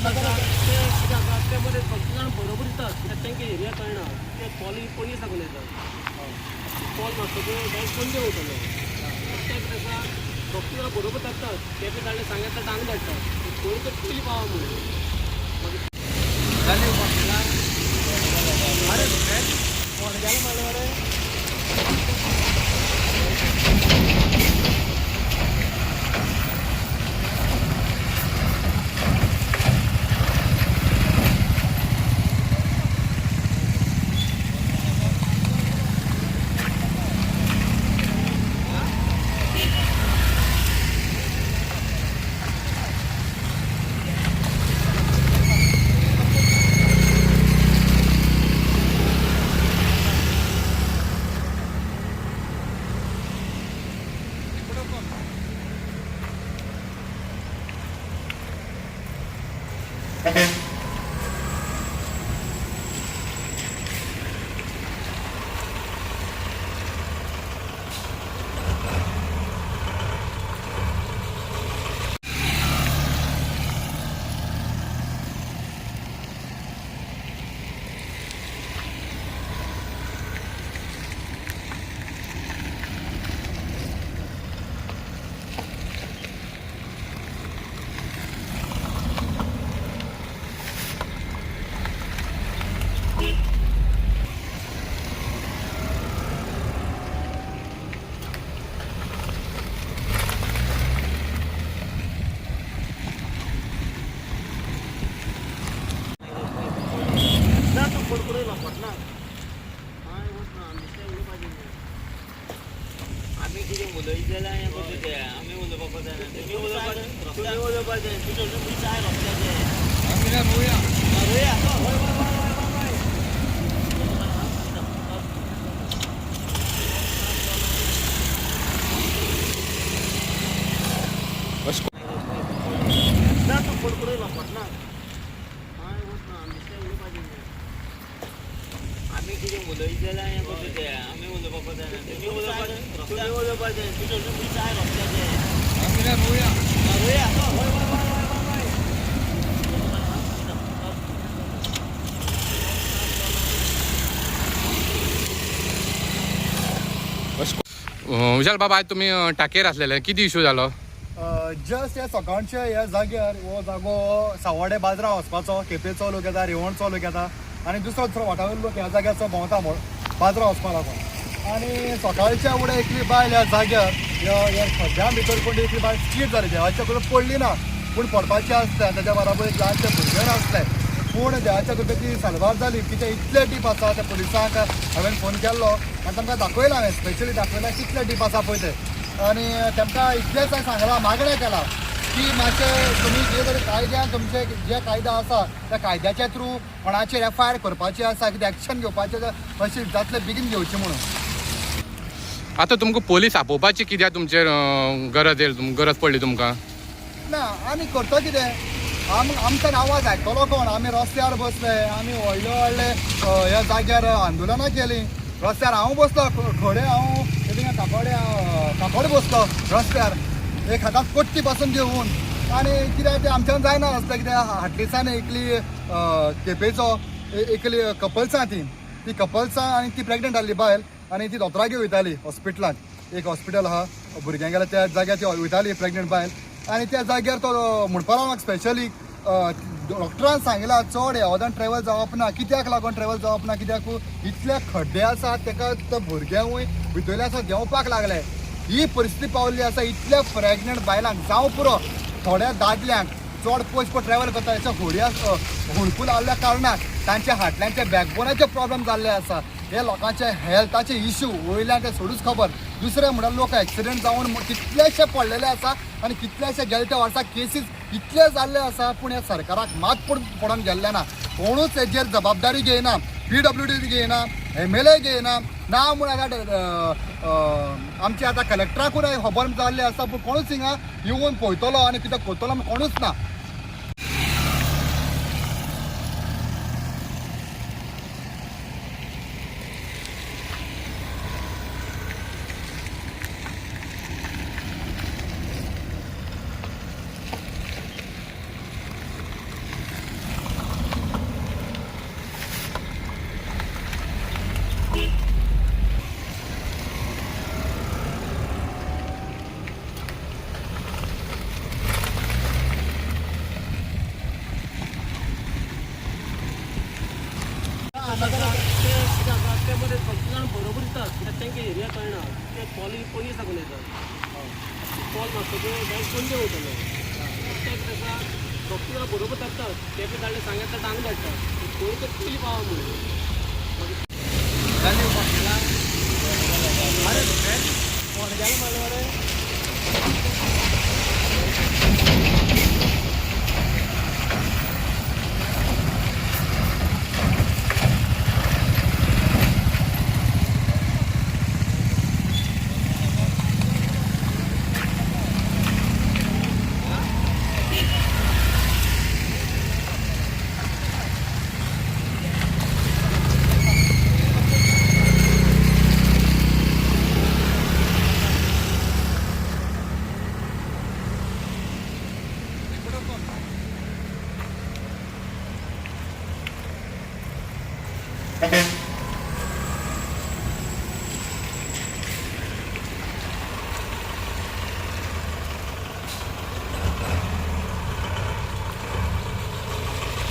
त्यामध्ये फक्त जाण बरोबर दितात कित्याक तांकां एरिया कळना ते पॉली पयलीं साकून येतात पॉल मारतकूच डायरेक्ट पणजे वयतलो ते कितें आसा फक्त जाण बरोबर धाडटात केपें धाडलें सांगता डांग धाडटात पयलीं तर पयलीं पावा म्हणून अरे कोण गेलो मरे आम्ही कितें उलयत जाल्यार हें कशें तें आमी उलोवपाक जायना तुमी उलोवपाक जाय तुमी जाय रस्त्याचें आमी रोवया रोवया हय ना तूं फडफडूय वापरना हय वचना आमी तें उलोवपाचें आमी कितें उलयत जाल्यार हें कशें तें आमी उलोवपाक जायना तुमी उलोवपाक जाय तुमी जाय रस्त्याचें आमी रोवया रोवया हय विशाल बाबा आज तुम्ही टाकेर असलेले किती इश्यू जालो जस्ट ह्या सकाळच्या ह्या जाग्यार हो जागो सावड्डे बाजरा वचपाचो केपेंचो लोक येता रेवणचो लोक येता आनी दुसरो वाठारांतलो लोक ह्या जाग्याचो भोंवता बाजरा वचपा लागून आनी सकाळच्या फुडें एकली बायल ह्या जाग्यार ह्या खड्ड्या भितर कोण एकली बायल स्कीट जाली देवाच्या कडेन पडली ना पूण पडपाचें आसलें ताच्या बरोबर एक ल्हानशें भुरगें आसलें पूण देवाच्या कृपेन ती सारवार जाली कितें इतले डीप आसा त्या पुलिसांक हांवें फोन केल्लो आनी तांकां दाखयलां हांवें स्पेशली दाखयलां कितले डीप आसा पळय ते आनी तांकां इतलेंच सांगलां मागणें केलां की मातशें तुमी जे तरी कायद्यान तुमचे जे कायदो आसा त्या कायद्याच्या थ्रू कोणाचेर FIR करपाचें आसा कितें एक्शन घेवपाचें अशें जातलें बेगीन घेवचें म्हणून आतां तुमकां पोलीस आपोवपाची कित्याक तुमचेर गरज पडली तुमकां ना आमी करता कितें आमच्यान आवाज आयकतलो कोण आमी रस्त्यार बसले आमी व्हडले व्हडले ह्या जाग्यार आंदोलनां केलीं रस्त्यार हांव बसलो खडे हांव थिंगा काकोडे बसलो रस्त्यार एक हातांत कट्टी पासून घेवन आनी कित्याक तें आमच्यान जायना आसलें कित्याक हाटलिसान एकली केपेंचो एकली कपल्सां ती कपल्सां आनी ती प्रेग्नंट आसली बायल आनी ती दोतोरागेर वयताली हॉस्पिटलांत एक हॉस्पिटल आहा भुरग्यांक गेल्यार त्या जाग्यार ती वयताली प्रेग्नंट बायल आनी त्या जाग्यार तो म्हणपा लागलो म्हाका स्पेशली डॉक्टरान सांगलां चड येवदान ट्रॅवल जावप ना कित्याक लागून ट्रॅवल जावप ना कित्याक इतले खड्डे आसात ताका तो भुरग्यांकूय भितरले आसा देंवपाक लागले ही परिस्थिती पावल्ली आसा इतल्या प्रेग्नंट बायलांक जावं पुरो थोड्या दादल्यांक चड पयस ट्रॅवल करता हेच्या होड्या हुडकूल आसल्या कारणान तांच्या हाटल्यांचे बॅकबोनाचे प्रॉब्लेम जाल्ले आसा हे लोकांचे हेल्थाचे इश्यू वयल्यान ते सोडूच खबर दुसरे म्हणल्यार लोक एक्सिडेंट जावन कितलेशे पडलेले आसा आनी कितलेशे गेले त्या वर्सा केसीस इतले जाल्ले आसा पूण ह्या सरकाराक मात पडून गेल्ले ना कोणूच हेजेर जबाबदारी घेयना PWD घेयना MLA घेयना ना म्हूण आमचे आतां कलेक्टराकूय खबर जाल्ले आसा पूण कोणूच हिंगा येवन पळयतलो आनी कितें करतलो कोणूच ना ते कितें आसा ते मध्ये फक्त जाण बरोबर दितात कित्याक तांकां एरिया कळना ते पॉली पयलीं साकून येतात पॉल मारतकच डायरेक्ट पणजे वयतलो ते कितें आसा फक्त जाण बरोबर धाडटात ते बी धाडले सांगता डांग धाडटात कोण ते पयलीं पावा म्हणून Okay.